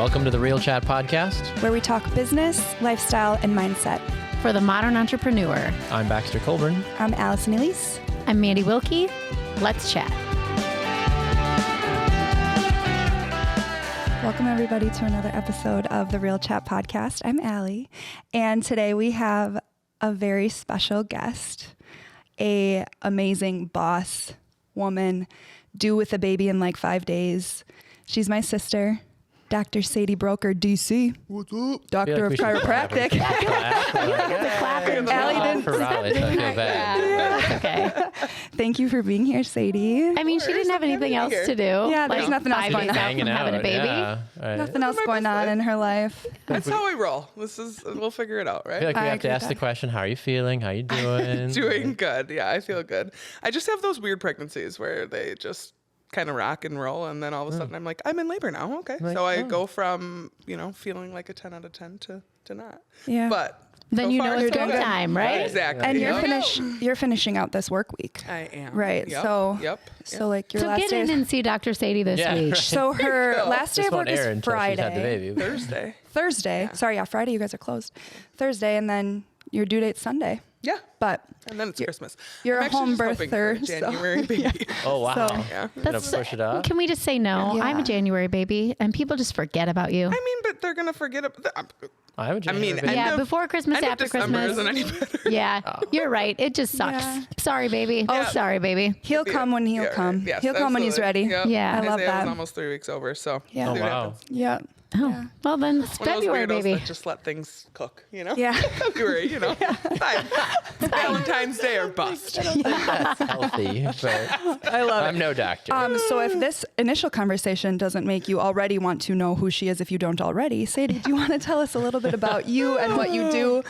Welcome to the Real Chat Podcast, where we talk business, lifestyle, and mindset. For the modern entrepreneur. I'm Baxter Colburn. I'm Allison Elise. I'm Mandi Wilkie. Let's chat. Welcome, everybody, to another episode of the Real Chat Podcast. I'm Allie, and today we have a very special guest, a amazing boss woman, due with a baby in like 5 days. She's my sister, Dr. Sadey Broker, DC. What's up? Doctor of Chiropractic. Allie didn't. For Riley, so I feel bad. Yeah. Okay. Thank you for being here, Sadie. I mean, she didn't have anything else to do. Yeah, there's nothing else going on. From having a baby. Yeah, right. Nothing else going on in her life. That's how we roll. We'll figure it out, I right? feel like we I have to agree ask with the that. question, how are you feeling? How are you doing? Doing good. Yeah, I feel good. I just have those weird pregnancies where they just kind of rock and roll, and then all of a sudden I'm like, I'm in labor now. Okay. Like, So I go from, feeling like a 10 out of 10 to not. Yeah. But Then so you far, know it's so go good. time, right? Exactly. And Yep. you're finishing out this work week. I am. Right. Yep. So Yep. So like your So last get day. in and see Dr. Sadie this week. right. So her last day This of work won't air is until she's had the Friday. baby. Thursday. Sorry, yeah, Friday you guys are closed. Thursday, and then your due date's Sunday. Yeah. But And then it's Christmas. you're I'm a actually home just hoping for a birther, so- January baby. Oh, wow. So- Yeah. Gonna push it up? Can we just say no? Yeah. I'm a January baby, and people just forget about you. I mean, but they're going to forget I'm a January baby. Yeah, end of- before Christmas, end of after December Christmas. isn't any better. Yeah, you're right. It just sucks. Yeah. Sorry, baby. Oh, sorry, baby. he'll come when he'll come. Yes, he'll come when he's ready. absolutely. Yep. Yeah. I love Isaiah that. was almost 3 weeks over, so Yeah. Oh, see what wow. happens. Yeah. Oh, well then it's One of those February, weirdos baby. that just let things cook, Yeah. February, Fine. Valentine's Day or bust. That's healthy, but I love I'm it. no doctor. So if this initial conversation doesn't make you already want to know who she is if you don't already, Sadie, do you want to tell us a little bit about you and what you do?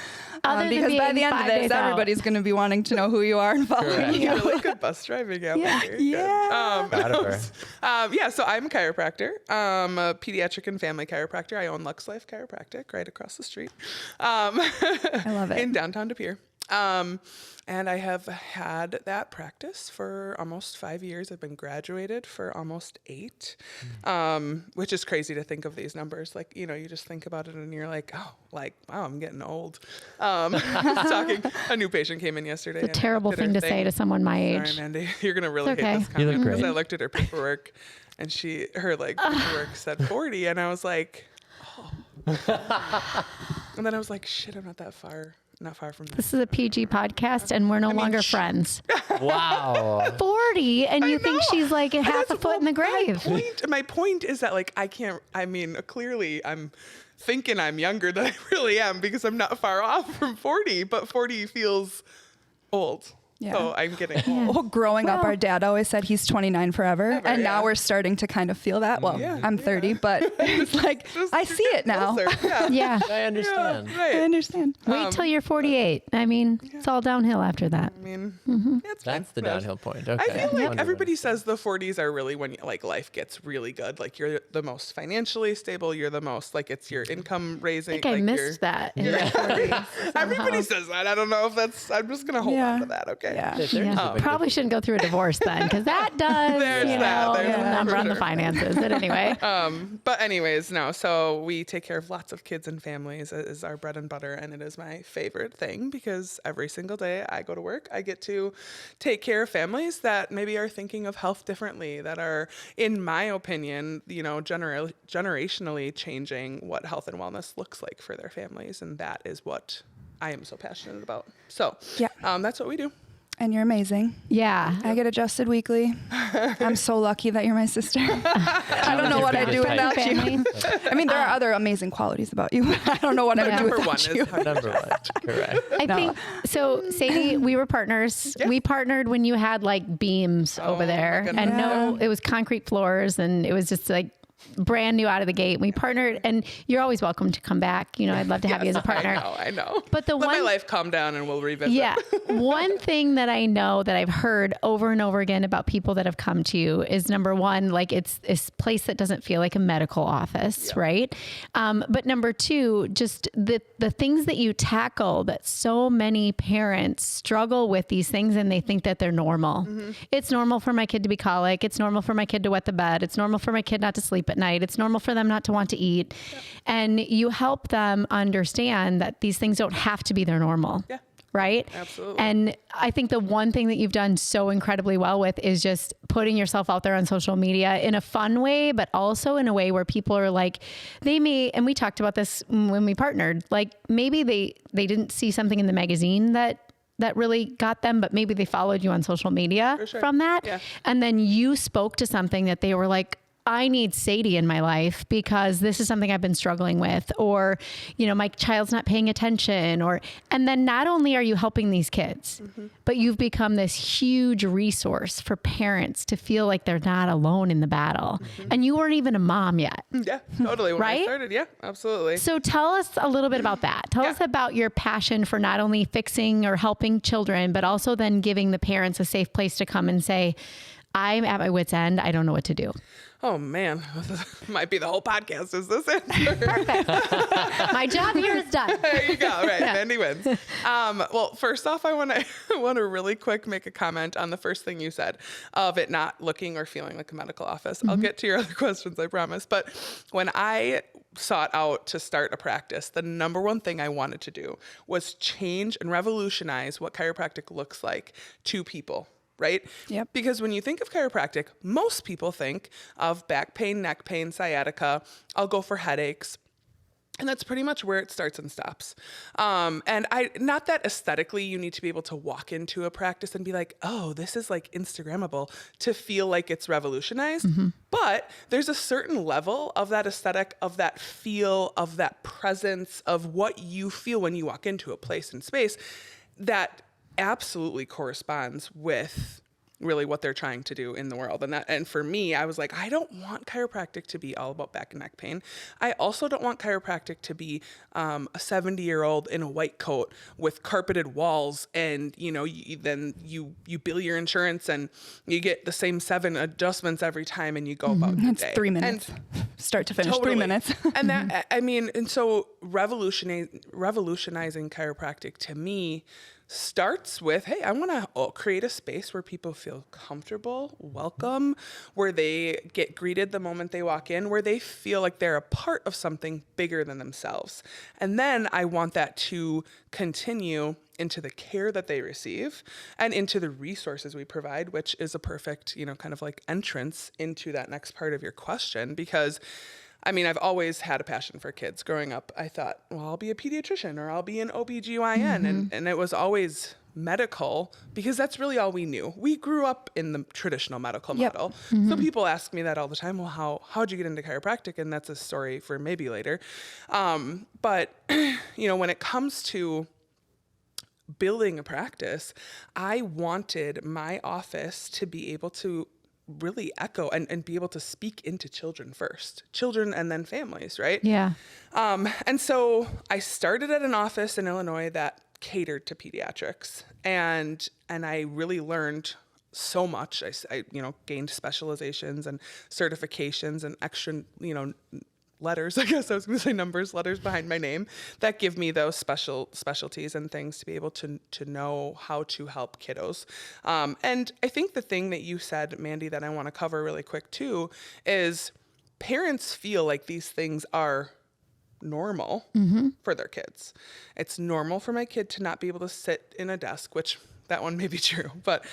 Other than Because by being the end of 5 this, days out. everybody's going to be wanting to know who you are and following Correct. you. Really good bus driving out here. Yeah. Proud of her. So I'm a chiropractor. I'm a pediatric and family chiropractor. I own Lux Life Chiropractic right across the street. I love it. In downtown De Pere. And I have had that practice for almost 5 years. I've been graduated for almost 8, which is crazy to think of these numbers. Like, you just think about it and you're like, wow, I'm getting old. Talking, a new patient came in yesterday. It's a terrible thing to say to someone my age. Sorry, Mandi. You're going to really It's okay. hate this You look comment because great. I looked at her paperwork and her paperwork said 40 and I was like, and then I was like, shit, I'm not far from that. This is a PG podcast, and we're no longer friends. Wow. 40, and you think know. she's like half a That's- foot in the grave. My point is that clearly I'm thinking I'm younger than I really am because I'm not far off from 40, but 40 feels old. Yeah. So I'm getting old. Well, growing up, Well- our dad always said he's 29 forever. And now yeah. we're starting to kind of feel that. Well, Yeah, I'm 30, but it's like, Just I to see get it now. closer. Yeah. Yeah. I understand. Right. I understand. Wait till you're 48. I mean, it's all downhill after that. I mean, it's fine. That's the But downhill point. I Okay. feel like Wonderful. everybody says the 40s are really when life gets really good. Like you're the most financially stable. You're the most it's your income raising. I think I missed that. In the 40s Everybody says that. I don't know if that's. I'm just gonna hold on to that. Okay. Yeah. If there's Yeah. a big Probably shouldn't go through a divorce then, because that does, There's that. There's a that number for on the sure. finances. But anyway, But anyways, no. So we take care of lots of kids and families. It is our bread and butter, and it is my favorite thing because every single day I go to work, I get to take care of families that maybe are thinking of health differently, that are, in my opinion, generationally changing what health and wellness looks like for their families, and that is what I am so passionate about. So Yeah. that's what we do. And you're amazing. yeah. I get adjusted weekly. I'm so lucky that you're my sister. I don't know what I'd do without you. Family. I mean, there are other amazing qualities about you. I don't know what I would do Number one without is you. how you Number one. Correct. I think so. Sadie, we were partners. Yeah. We partnered when you had like beams over my there, goodness. and it was concrete floors, and it was just like brand new out of the gate. We partnered, and you're always welcome to come back. I'd love to have you as a partner. I know. But Let my life calm down and we'll revisit. Yeah. One thing that I know that I've heard over and over again about people that have come to you is, number one, like it's this place that doesn't feel like a medical office, right? But number two, just the things that you tackle, that so many parents struggle with these things and they think that they're normal. Mm-hmm. It's normal for my kid to be colic. It's normal for my kid to wet the bed. It's normal for my kid not to sleep sleep at night. It's normal for them not to want to eat. And you help them understand that these things don't have to be their normal. Yeah. Right? Absolutely. And I think the one thing that you've done so incredibly well with is just putting yourself out there on social media in a fun way, but also in a way where people are like, they may, and we talked about this when we partnered, like maybe they didn't see something in the magazine that really got them, but maybe they followed you on social media from that. Yeah. And then you spoke to something that they were like, I need Sadey in my life because this is something I've been struggling with, or, my child's not paying attention, and then not only are you helping these kids, but you've become this huge resource for parents to feel like they're not alone in the battle. And you weren't even a mom yet. Yeah, totally. When I started, yeah, absolutely. So tell us a little bit about that. Tell us about your passion for not only fixing or helping children, but also then giving the parents a safe place to come and say, I'm at my wit's end. I don't know what to do. Oh man, might be the whole podcast. Is this answer? Perfect. My job here is done. There you go. Right, Mandi wins. Well, first off, I want to really quick make a comment on the first thing you said of it not looking or feeling like a medical office. I'll get to your other questions, I promise. But when I sought out to start a practice, the number one thing I wanted to do was change and revolutionize what chiropractic looks like to people. Right? Yep. Because when you think of chiropractic, most people think of back pain, neck pain, sciatica. I'll go for headaches. And that's pretty much where it starts and stops. And not that aesthetically you need to be able to walk into a practice and be like, oh, this is like Instagrammable to feel like it's revolutionized. But there's a certain level of that aesthetic, of that feel, of that presence, of what you feel when you walk into a place and space that absolutely corresponds with really what they're trying to do in the world. And for me, I was like, I don't want chiropractic to be all about back and neck pain. I also don't want chiropractic to be a 70-year-old in a white coat with carpeted walls, and then you bill your insurance and you get the same 7 adjustments every time and you go about your day. 3 minutes, start to finish. Totally. 3 minutes. And that, and so revolutionizing chiropractic to me starts with, hey, I want to create a space where people feel comfortable, welcome, where they get greeted the moment they walk in, where they feel like they're a part of something bigger than themselves. And then I want that to continue into the care that they receive and into the resources we provide, which is a perfect, kind of like entrance into that next part of your question, because I've always had a passion for kids. Growing up, I thought, well, I'll be a pediatrician or I'll be an OBGYN. And it was always medical because that's really all we knew. We grew up in the traditional medical model. So people ask me that all the time. Well, how'd you get into chiropractic? And that's a story for maybe later. But when it comes to building a practice, I wanted my office to be able to really echo and be able to speak into children first, children and then families, right? Yeah. And so I started at an office in Illinois that catered to pediatrics, and I really learned so much. I gained specializations and certifications and extra, letters, I guess I was going to say letters behind my name that give me those specialties and things to be able to know how to help kiddos. And I think the thing that you said, Mandi, that I want to cover really quick too, is parents feel like these things are normal for their kids. It's normal for my kid to not be able to sit in a desk, which that one may be true, but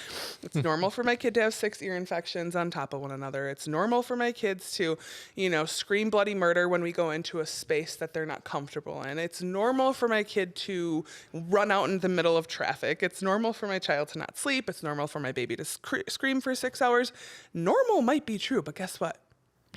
it's normal for my kid to have 6 ear infections on top of one another. It's normal for my kids to, scream bloody murder when we go into a space that they're not comfortable in. It's normal for my kid to run out in the middle of traffic. It's normal for my child to not sleep. It's normal for my baby to scream for 6 hours. Normal might be true, but guess what?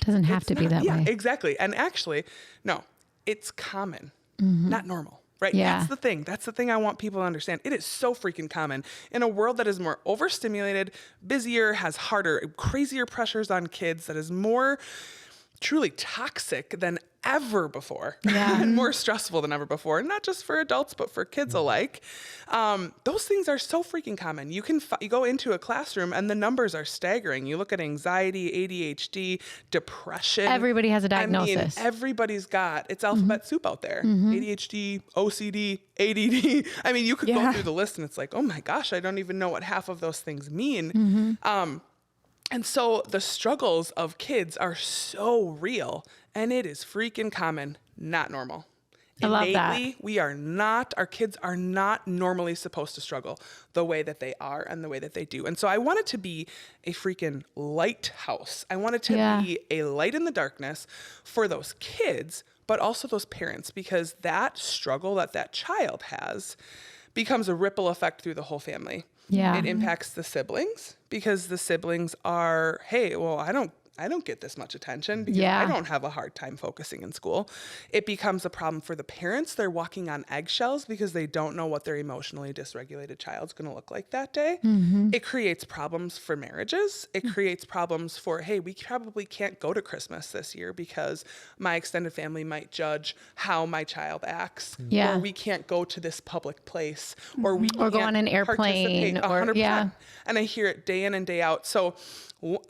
It doesn't have to be that way. Yeah, exactly. And actually, no, it's common, not normal. Right. Yeah. That's the thing I want people to understand. It is so freaking common in a world that is more overstimulated, busier, has harder, crazier pressures on kids, that is more truly toxic than ever before, and more stressful than ever before, not just for adults, but for kids alike. Those things are so freaking common. You go into a classroom and the numbers are staggering. You look at anxiety, ADHD, depression. Everybody has a diagnosis. Everybody's got, it's alphabet soup out there. ADHD, OCD, ADD. You could go through the list and it's like, oh my gosh, I don't even know what half of those things mean. And so the struggles of kids are so real, and it is freaking common, not normal. I love that. Our kids are not normally supposed to struggle the way that they are and the way that they do. And so I want it to be a freaking lighthouse. I want it to be a light in the darkness for those kids, but also those parents, because that struggle that child has becomes a ripple effect through the whole family. Yeah. It impacts the siblings, because the siblings are, hey, well, I don't get this much attention because I don't have a hard time focusing in school. It becomes a problem for the parents. They're walking on eggshells because they don't know what their emotionally dysregulated child's going to look like that day. It creates problems for marriages. It creates problems for, hey, we probably can't go to Christmas this year because my extended family might judge how my child acts. Yeah. Or we can't go to this public place. Or we Or go can't on an airplane. participate. Or 100%. And I hear it day in and day out. So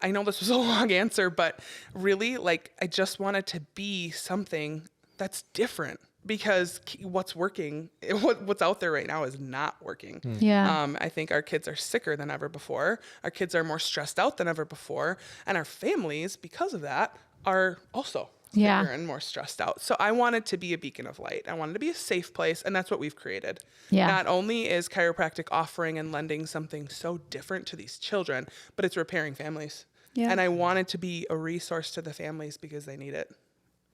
I know this was a long answer, but really, like, I just want it to be something that's different, because what's working, what's out there right now is not working. Yeah. I think our kids are sicker than ever before. Our kids are more stressed out than ever before. And our families, because of that, are also sicker and more stressed out. So I wanted to be a beacon of light. I wanted to be a safe place, and that's what we've created. Yeah. Not only is chiropractic offering and lending something so different to these children, but it's repairing families. Yeah. And I wanted to be a resource to the families because they need it.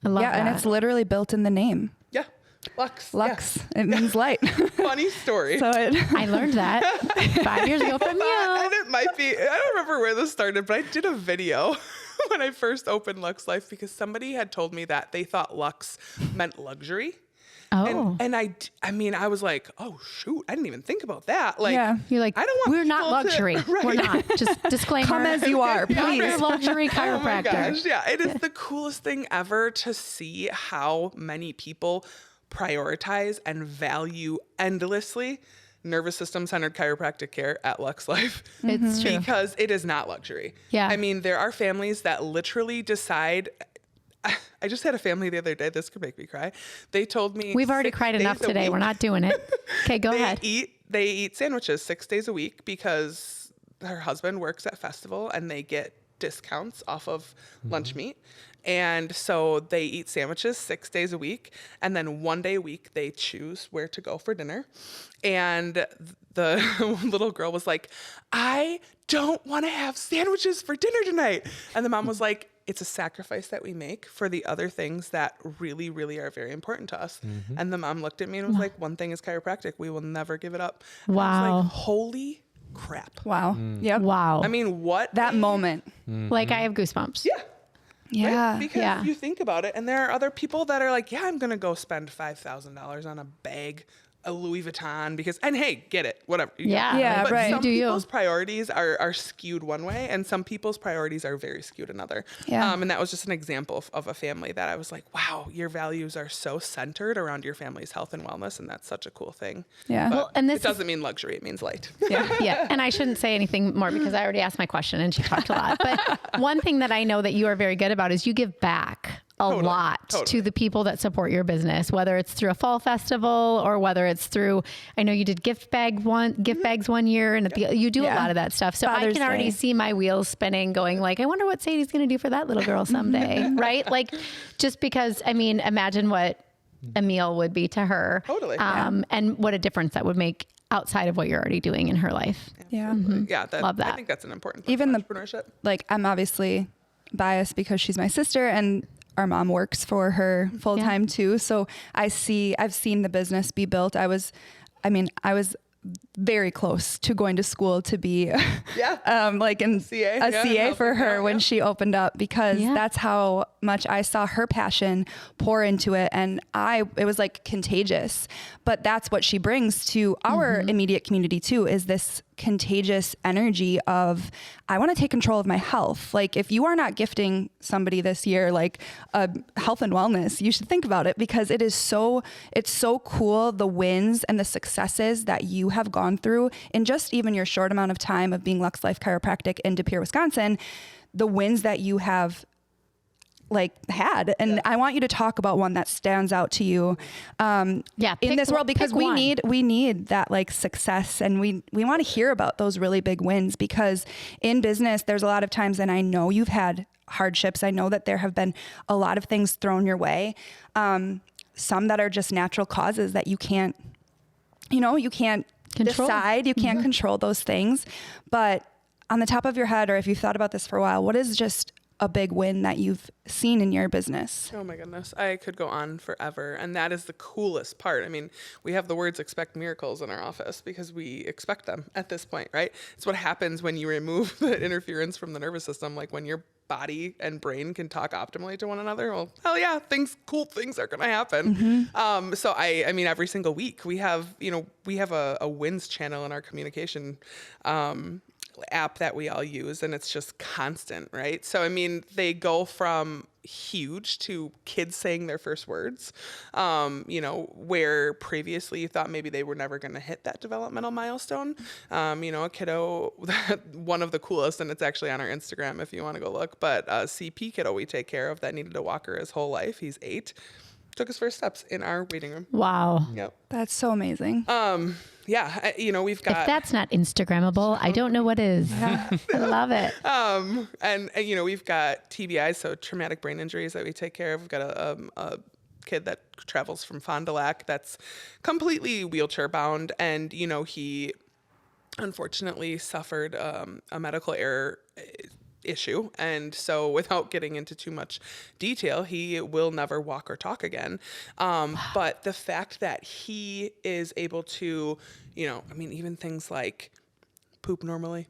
I love Yeah, that. and it's literally built in the name. Yeah. Lux. Lux. It means light. Funny story. So I learned that 5 years ago from you. And it might be, I don't remember where this started, but I did a video when I first opened Lux Life, because somebody had told me that they thought Lux meant luxury. Oh. And I mean, I was like, oh shoot, I didn't even think about that. Like, Yeah. You're like, I don't want we're not people to- luxury. Right. We're not. Just disclaimer. come as you are, Not please. a luxury Oh my chiropractor. gosh, yeah. It is the coolest thing ever to see how many people prioritize and value endlessly nervous system centered chiropractic care at Lux Life. It's true. Because it is not luxury. Yeah. I mean, there are families that literally decide. I just had a family the other day. This could make me cry. They told me We've already 6 cried days enough a today. week. We're not doing it. Okay, go ahead. They eat sandwiches 6 days a week because her husband works at Festival and they get discounts off of lunch meat. And so they eat sandwiches 6 days a week. And then 1 day a week, they choose where to go for dinner. And the little girl was like, I don't want to have sandwiches for dinner tonight. And the mom was like, it's a sacrifice that we make for the other things that really, really are very important to us. And the mom looked at me and was like, one thing is chiropractic. We will never give it up. And I was Wow. like, holy crap. Wow. Yep. Wow. I mean, what? That moment. Like I have goosebumps. Yeah. Yeah. Right? Because Yeah. you think about it, and there are other people that are like, yeah, I'm going to go spend $5,000 on a bag, a Louis Vuitton, because, and hey, get it, whatever. Yeah. Yeah, like, But right. some You do you. people's priorities are skewed one way, and some people's priorities are very skewed another. Yeah. And that was just an example of a family that I was like, wow, your values are so centered around your family's health and wellness, and that's such a cool thing. Yeah. But Well, and this it doesn't mean luxury; it means light. Yeah. And I shouldn't say anything more because I already asked my question and she talked a lot. But one thing that I know that you are very good about is you give back a lot to the people that support your business, whether it's through a fall festival or whether it's through, I know you did gift bags one year and you do a lot of that stuff. So I Father's can already Day. see my wheels spinning going like, I wonder what Sadie's going to do for that little girl someday. Right? Like just because, I mean, imagine what a meal would be to her. Totally. And what a difference that would make outside of what you're already doing in her life. Yeah. Yeah, Love that. I think that's an important part Even of the- entrepreneurship. Like, I'm obviously biased because she's my sister and our mom works for her full time too. So I've seen the business be built. I was very close to going to school to be like a CA for her when she opened up, because that's how much I saw her passion pour into it, and it was like contagious. But that's what she brings to our immediate community too, is this contagious energy of, I want to take control of my health. Like, if you are not gifting somebody this year like health and wellness, you should think about it, because it's so cool, the wins and the successes that you have gone through in just even your short amount of time of being Lux Life Chiropractic in De Pere, Wisconsin. The wins that you have had. And I want you to talk about one that stands out to you in this world, because we need that like success, and we want to hear about those really big wins, because in business, there's a lot of times, and I know you've had hardships. I know that there have been a lot of things thrown your way. Some that are just natural causes that you can't decide, you can't control those things. But on the top of your head, or if you've thought about this for a while, what is just a big win that you've seen in your business? Oh my goodness. I could go on forever. And that is the coolest part. I mean, we have the words expect miracles in our office because we expect them at this point, right? It's what happens when you remove the interference from the nervous system. Like when your body and brain can talk optimally to one another. Well, hell yeah, cool things are going to happen. So I mean, every single week we have a wins channel in our communication, app that we all use, and it's just constant, right? So I mean, they go from huge to kids saying their first words, where previously you thought maybe they were never going to hit that developmental milestone. A kiddo, one of the coolest, and it's actually on our Instagram if you want to go look, but a CP kiddo we take care of that needed a walker his whole life. He's 8. Took his first steps in our waiting room. Wow. Yep. That's so amazing. We've got... If that's not Instagrammable, I don't know what is. I love it. And we've got TBIs, so traumatic brain injuries, that we take care of. We've got a kid that travels from Fond du Lac that's completely wheelchair bound. And, he unfortunately suffered a medical error issue, and so without getting into too much detail, he will never walk or talk again. But the fact that he is able to, even things like poop normally,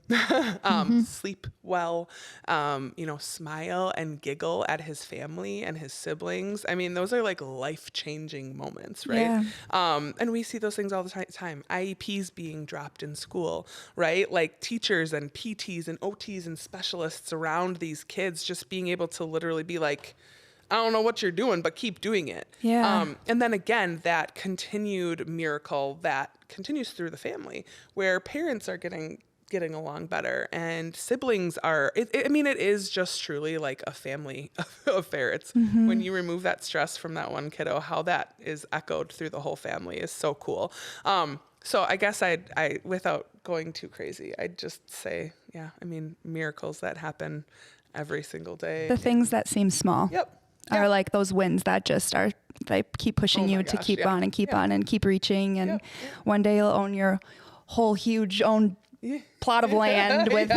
sleep well, smile and giggle at his family and his siblings. I mean, those are like life-changing moments, right? Yeah. And we see those things all the time. IEPs being dropped in school, right? Like teachers and PTs and OTs and specialists around these kids just being able to literally be like, I don't know what you're doing, but keep doing it. Yeah. And then again, that continued miracle that continues through the family, where parents are getting along better, and siblings are. It is just truly like a family affair. It's when you remove that stress from that one kiddo, how that is echoed through the whole family is so cool. So I guess I without going too crazy, I'd just say, miracles that happen every single day. The things that seem small. Yep. Are like those wins that just are, they keep pushing you to keep on and keep on and keep reaching. And one day you'll own your whole huge own plot of land with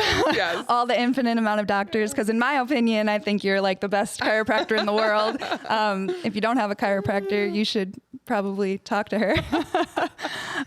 all the infinite amount of doctors. Because in my opinion, I think you're like the best chiropractor in the world. If you don't have a chiropractor, you should probably talk to her.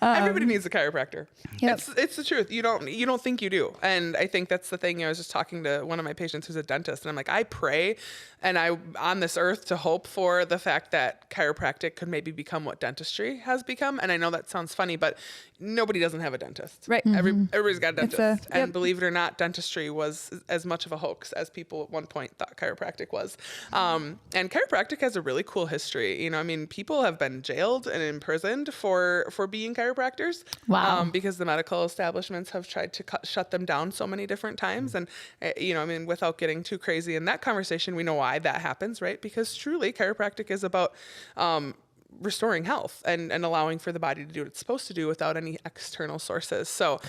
Everybody needs a chiropractor. Yep. It's the truth. You don't think you do. And I think that's the thing. I was just talking to one of my patients who's a dentist, and I'm like, I pray and I'm on this earth to hope for the fact that chiropractic could maybe become what dentistry has become. And I know that sounds funny, but nobody doesn't have a dentist. Right. Everybody's got a dentist. And believe it or not, dentistry was as much of a hoax as people at one point thought chiropractic was. And chiropractic has a really cool history. People have been jailed and imprisoned for being chiropractors. Wow. Because the medical establishments have tried to shut them down so many different times. And, without getting too crazy in that conversation, we know why that happens, right? Because truly chiropractic is about restoring health and allowing for the body to do what it's supposed to do without any external sources. So,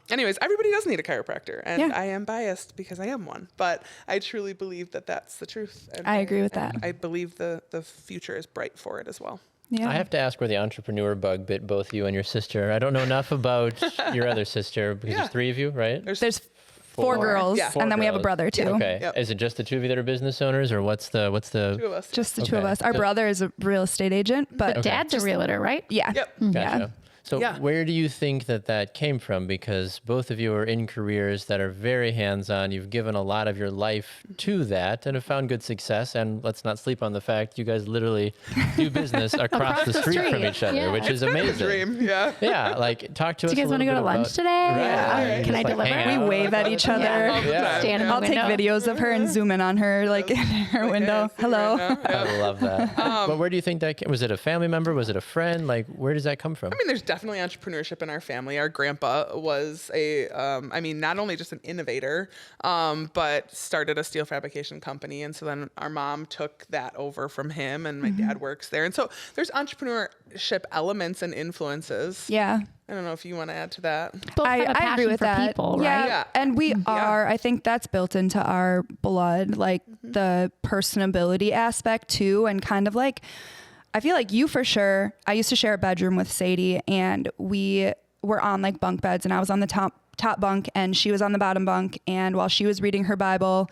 anyways, everybody does need a chiropractor, and I am biased because I am one, but I truly believe that that's the truth. And I agree with that. I believe the future is bright for it as well. Yeah. I have to ask where the entrepreneur bug bit both you and your sister. I don't know enough about your other sister because there's 3 of you, right? There's 4 girls, and then we have a brother too. Okay. Yep. Is it just the 2 of you that are business owners, or what's the? 2 of us. Just the 2 of us. Our brother is a real estate agent, but Dad's a realtor, right? yeah. Yep. Gotcha. Yeah. So where do you think that came from? Because both of you are in careers that are very hands-on. You've given a lot of your life to that and have found good success. And let's not sleep on the fact you guys literally do business across the street from each other, which is amazing. Dream. Yeah. Yeah. Like talk to us. Do you guys want to go to lunch today? Right. Can I deliver? We wave at each other. Stand in the I'll take window. videos of her and zoom in on her, like in her window. Hello. I love that. But where do you think that came? Was it a family member? Was it a friend? Like, where does that come from? There's definitely entrepreneurship in our family. Our grandpa was not only just an innovator, but started a steel fabrication company. And so then our mom took that over from him, and my dad works there. And so there's entrepreneurship elements and influences. Yeah. I don't know if you want to add to that. Both have a I passion agree with for that. people, Yeah. right? Yeah. And we are, I think that's built into our blood, like the personability aspect too. And kind of like, I feel like you for sure, I used to share a bedroom with Sadey, and we were on like bunk beds, and I was on the top bunk and she was on the bottom bunk. And while she was reading her Bible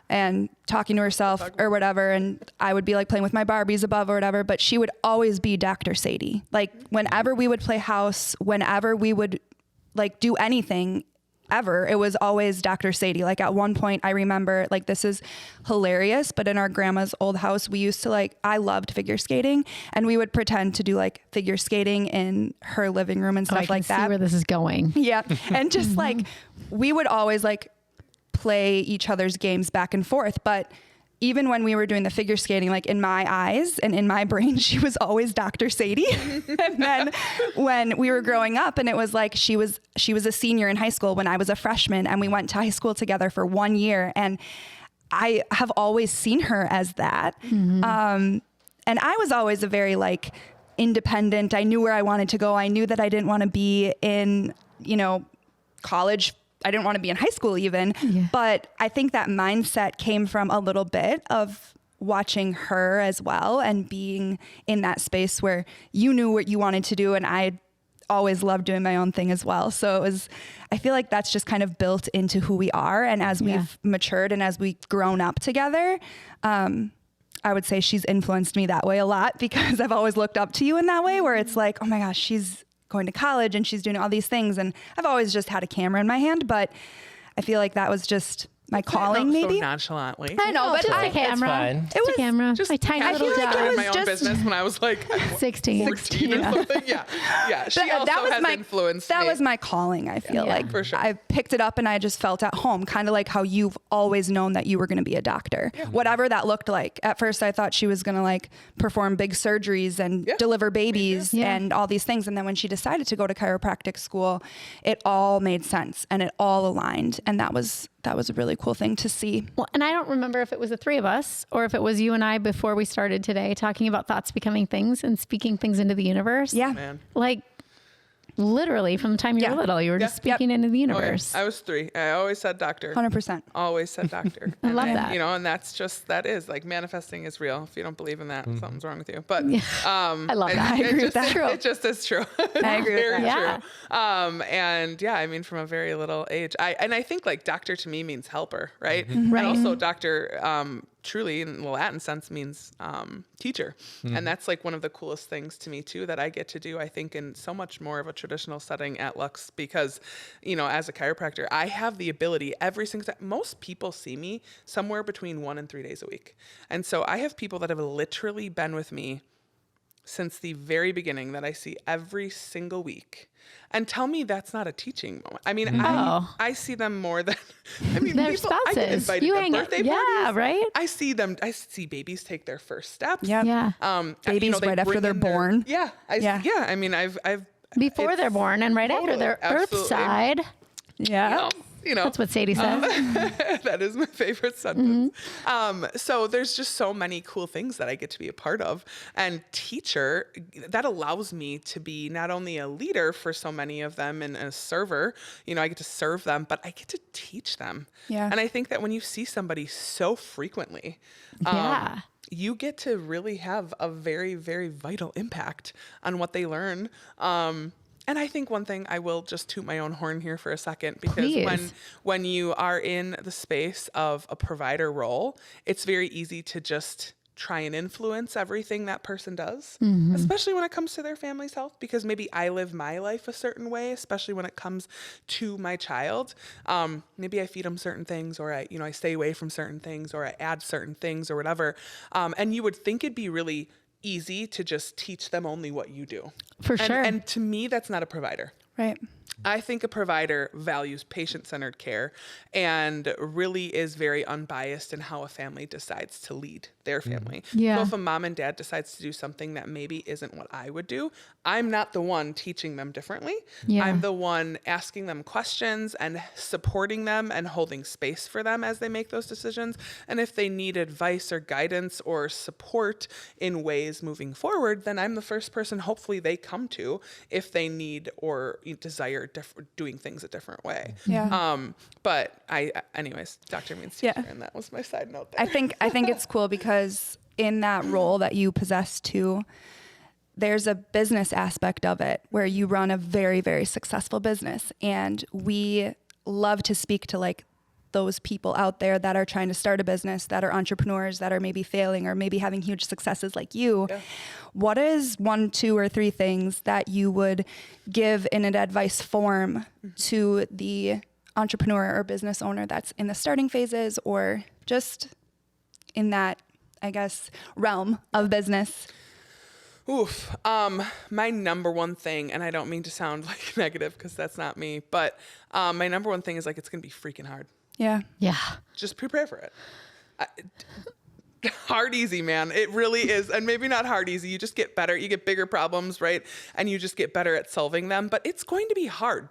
and talking to herself or whatever, and I would be like playing with my Barbies above or whatever, but she would always be Dr. Sadey. Like whenever we would play house, whenever we would like do anything ever, it was always Dr. Sadey. Like at one point I remember, like, this is hilarious, but in our grandma's old house, we used to I loved figure skating, and we would pretend to do like figure skating in her living room and stuff I can like see that. where this is going. Yeah. And just like, we would always like play each other's games back and forth. But even when we were doing the figure skating, like in my eyes and in my brain, she was always Dr. Sadey. And then when we were growing up, and it was like, she was a senior in high school when I was a freshman, and we went to high school together for 1 year. And I have always seen her as that. And I was always a very like independent. I knew where I wanted to go. I knew that I didn't want to be in, college. I didn't want to be in high school even, but I think that mindset came from a little bit of watching her as well, and being in that space where you knew what you wanted to do. And I always loved doing my own thing as well. So I feel like that's just kind of built into who we are. And as we've matured and as we've grown up together, I would say she's influenced me that way a lot, because I've always looked up to you in that way, where it's like, oh my gosh, she's going to college and she's doing all these things. And I've always just had a camera in my hand, but I feel like that was just my calling, maybe. So nonchalantly. I know, but just I, a camera. fine. It was a camera. Just My tiny I little feel like job. I had my It own was business when I was like 16. 14 or something. Yeah. She also has influenced that me. was my calling, I feel like. For sure. I picked it up and I just felt at home, kind of like how you've always known that you were going to be a doctor. Whatever that looked like. At first I thought she was going to like perform big surgeries and deliver babies and all these things. And then when she decided to go to chiropractic school, it all made sense and it all aligned. And that was a really cool thing to see. Well, and I don't remember if it was the three of us or if it was you and I before we started today talking about thoughts becoming things and speaking things into the universe. Yeah. Man. Like literally from the time you were little, you were just speaking into the universe. I was 3. I always said doctor. 100%. Always said doctor. I love that. And that is like manifesting is real. If you don't believe in that, something's wrong with you. But I love that. I agree with that. It just is true. I agree with Very that. true. And I mean, from a very little age, I think like doctor to me means helper, right? Right. And also doctor, truly in the Latin sense means teacher. And that's like one of the coolest things to me too, that I get to do, I think, in so much more of a traditional setting at Lux, because, as a chiropractor, I have the ability every single time. Most people see me somewhere between 1 and 3 days a week. And so I have people that have literally been with me since the very beginning that I see every single week, and tell me that's not a teaching moment. I mean, I see them more than, Their people, spouses. I get invited You to hang out. birthday Yeah, parties. right? I see babies take their first steps. Yep. Yeah. Babies they right after bring they're in their- born. I mean, I've Before they're it's- born and right after their absolutely. birth side. Yeah. That's what Sadie says. That is my favorite sentence. So there's just so many cool things that I get to be a part of. And teacher, that allows me to be not only a leader for so many of them and a server, I get to serve them, but I get to teach them. Yeah. And I think that when you see somebody so frequently, you get to really have a very, very vital impact on what they learn. And I think one thing, I will just toot my own horn here for a second, because Please. when you are in the space of a provider role, it's very easy to just try and influence everything that person does, especially when it comes to their family's health, because maybe I live my life a certain way, especially when it comes to my child. Maybe I feed them certain things, or I stay away from certain things, or I add certain things or whatever. And you would think it'd be really easy to just teach them only what you do. For sure. And to me, that's not a provider. Right. I think a provider values patient-centered care and really is very unbiased in how a family decides to lead their family. Yeah. So if a mom and dad decides to do something that maybe isn't what I would do, I'm not the one teaching them differently. Yeah. I'm the one asking them questions and supporting them and holding space for them as they make those decisions. And if they need advice or guidance or support in ways moving forward, then I'm the first person hopefully they come to if they need or desire doing things a different way. Yeah. But anyways, Dr. means teacher, and that was my side note there. I think it's cool because in that role that you possess too, there's a business aspect of it where you run a very, very successful business. And we love to speak to like those people out there that are trying to start a business, that are entrepreneurs, that are maybe failing or maybe having huge successes like you. Yeah. What is 1, 2, or 3 things that you would give in an advice form to the entrepreneur or business owner that's in the starting phases or just in that, I guess, realm of business? Oof. My number one thing, and I don't mean to sound like negative because that's not me, but my number one thing is like, it's going to be freaking hard. Yeah. Yeah. Just prepare for it. Hard easy, man. It really is. And maybe not hard easy. You just get better. You get bigger problems, right? And you just get better at solving them. But it's going to be hard.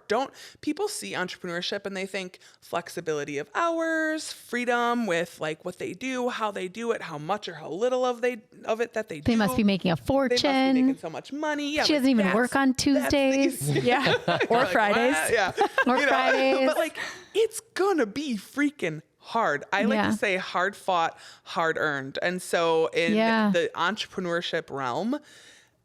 People see entrepreneurship and they think flexibility of hours, freedom with like what they do, how they do it, how much or how little of it that they do. They must be making a fortune. They must be making so much money. Yeah, she doesn't even work on Tuesdays. Yeah. Or Fridays. What? Yeah. Or Fridays. But like, it's gonna be freaking hard. I like to say hard fought, hard earned. And so in the entrepreneurship realm,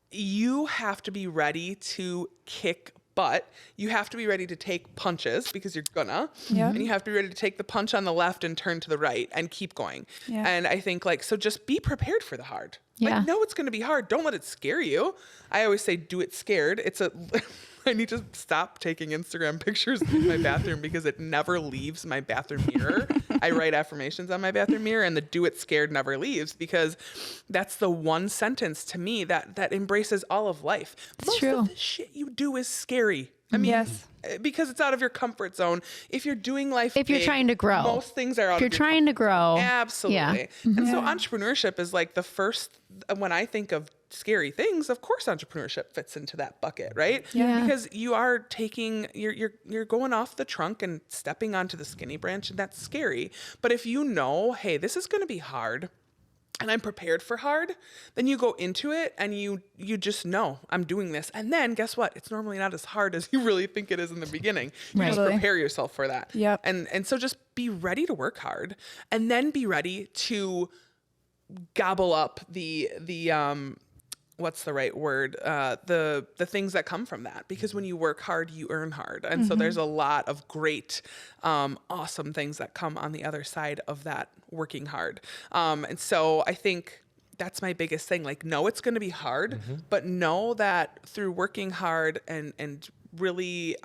you have to be ready to kick butt. You have to be ready to take punches because you're gonna. Yeah. And you have to be ready to take the punch on the left and turn to the right and keep going. Yeah. And I think so just be prepared for the hard. Yeah. Like, know it's going to be hard. Don't let it scare you. I always say, do it scared. I need to stop taking Instagram pictures in my bathroom because it never leaves my bathroom mirror. I write affirmations on my bathroom mirror and the do it scared never leaves because that's the one sentence to me that embraces all of life. Most of the shit you do is scary. I mean, because it's out of your comfort zone. If you're doing life if you're trying to grow, most things are out of your If you're trying to grow. Absolutely. Yeah. And so entrepreneurship is like the first, when I think of scary things, of course entrepreneurship fits into that bucket, right? Yeah. Because you are taking, you're going off the trunk and stepping onto the skinny branch, and that's scary. But if you know, hey, this is going to be hard, and I'm prepared for hard, then you go into it and you just know I'm doing this. And then guess what? It's normally not as hard as you really think it is in the beginning. You just prepare yourself for that. Yep. And so just be ready to work hard and then be ready to gobble up the what's the right word? The things that come from that, because when you work hard, you earn hard. And so there's a lot of great, awesome things that come on the other side of that working hard. And so I think that's my biggest thing. Like, know it's going to be hard, but know that through working hard and really,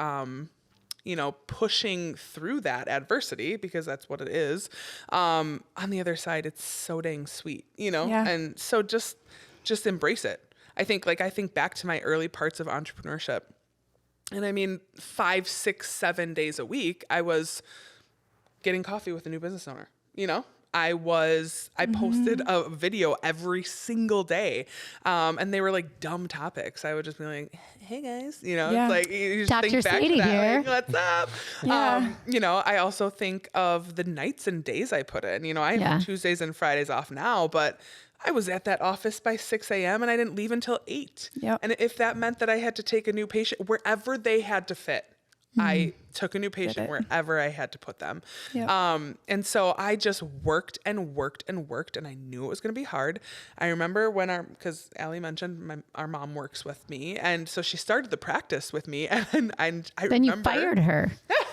pushing through that adversity, because that's what it is. On the other side, it's so dang sweet, and so just embrace it. I think back to my early parts of entrepreneurship, and I mean 5, 6, 7 days a week, I was getting coffee with a new business owner, I posted a video every single day. And they were like dumb topics. I would just be like, hey guys, it's like, you just Dr. think back Sadey to that, here. like, what's up? Yeah. I also think of the nights and days I put in, I have Tuesdays and Fridays off now, but I was at that office by 6 a.m. and I didn't leave until 8. Yep. And if that meant that I had to take a new patient wherever they had to fit, I took a new patient wherever I had to put them. Yep. And so I just worked and worked and worked, and I knew it was going to be hard. I remember because Allie mentioned our mom works with me, and so she started the practice with me, and I Then remember, you fired her.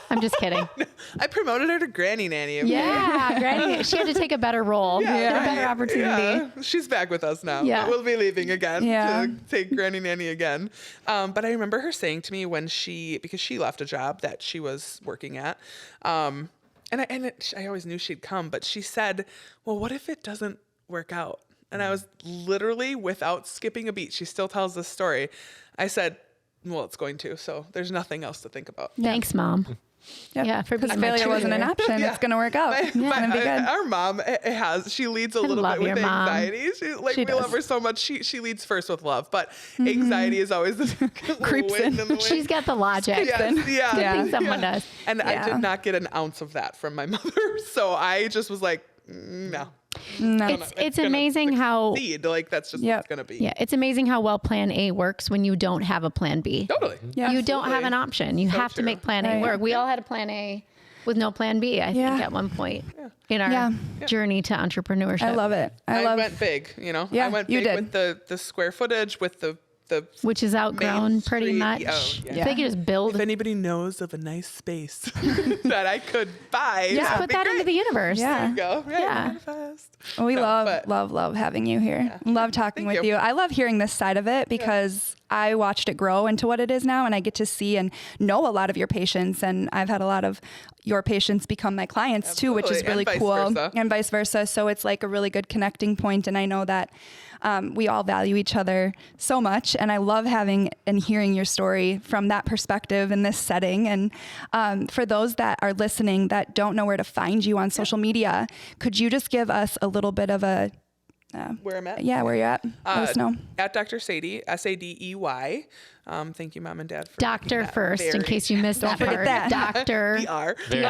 I'm just kidding. I promoted her to granny nanny. Yeah, granny. She had to take a better role, a better opportunity. Yeah. She's back with us now. Yeah. But we'll be leaving again to take granny nanny again. But I remember her saying to me because she left a job that she was working at, I always knew she'd come, but she said, well, what if it doesn't work out? And I was literally, without skipping a beat, she still tells this story. I said, well, it's going to. So there's nothing else to think about. Thanks, Mom. Yep. Yeah, for Because being my failure wasn't an cheerleader. option. It's going to work out. It's going to be good. Our mom she leads a little love bit with your mom. anxiety. She We does. love her so much. She leads first with love, but anxiety is always the Creeps wind in. the wind. She's got the logic. Yes, yeah. I think someone does. And I Yeah. did not get an ounce of that from my mother. So I just was like, no. No. It's amazing how Succeed. Like that's just what Yep. it's gonna be. yeah, it's amazing how well plan A works when you don't have a plan B. Totally. Yeah. You don't have an option. You So have to true. make plan A Right. work. We all had a plan A with no plan B, I Yeah. think, at one point in our Yeah. journey to entrepreneurship. I love it. I went big, Yeah, I went you big did. with the square footage, with the Which is outgrown Main pretty Street. much. Oh, yeah. If they could just build, if anybody knows of a nice space that I could buy, Yeah. that'd put be that into great. the universe. Yeah. There you go. Right, Yeah. manifest. We No, love, but- love having you here. Love talking Thank with you. you. I love hearing this side of it because I watched it grow into what it is now, and I get to see and know a lot of your patients, and I've had a lot of your patients become my clients too, which is Absolutely, really and cool, vice versa. and vice versa. So it's like a really good connecting point, and I know that we all value each other so much, and I love having and hearing your story from that perspective in this setting. And for those that are listening that don't know where to find you on social media, could you just give us a little bit of a Where I'm at? where you're at? Let us know. At Dr. Sadey, Sadey. Thank you, Mom and Dad, for Doctor making that first, in very- case you missed that forget part. that. Doctor. DR. Very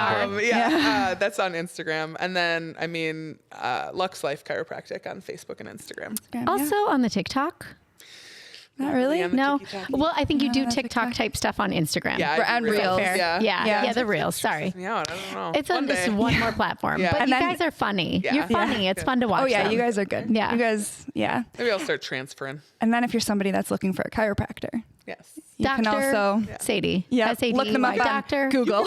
good. That's on Instagram. And then, Lux Life Chiropractic on Facebook and Instagram. Also on the TikTok. Not really. on the No. TikTok. Well, I think you do that's TikTok type stuff on Instagram. Yeah, I And do Reels. Fair. Yeah. Yeah, the reels. Sorry. Me out. I don't know. It's on this day. one more platform. Yeah. But And you then- guys are funny. Yeah. You're funny. It's fun to watch. Oh yeah, them. you guys are good. Yeah. You guys, yeah. Maybe I'll start transferring. And then if you're somebody that's looking for a chiropractor, Yes. you Dr. can also Sadie. yeah, S-A-D-E-Y. look them up on Doctor. Google.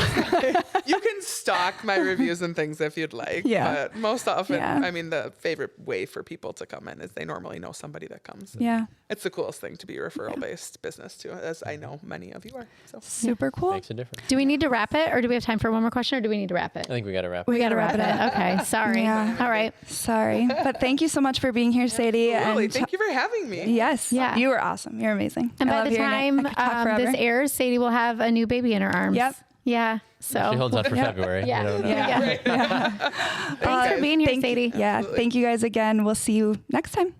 You can stalk my reviews and things if you'd like. Yeah. But most often, Yeah. the favorite way for people to come in is they normally know somebody that comes. Yeah. It's the coolest thing to be a referral-based business too, as I know many of you are. So Super cool. Makes a difference. Do we need to wrap it, or do we have time for one more question, or do we need to wrap it? I think we got to wrap. We got to wrap it up. Okay. Sorry. Yeah. All right. Sorry, but thank you so much for being here, Sadie. really, And thank you for having me. yes, Yeah. you were awesome. You're amazing. And I by love the hearing it. time I could talk forever. this airs, Sadie will have a new baby in her arms. Yep. Yeah. So She holds out for Yep. February. Yeah. You don't know. Yeah. Thanks for being here, thank, Sadie. Yeah, thank you guys again. We'll see you next time.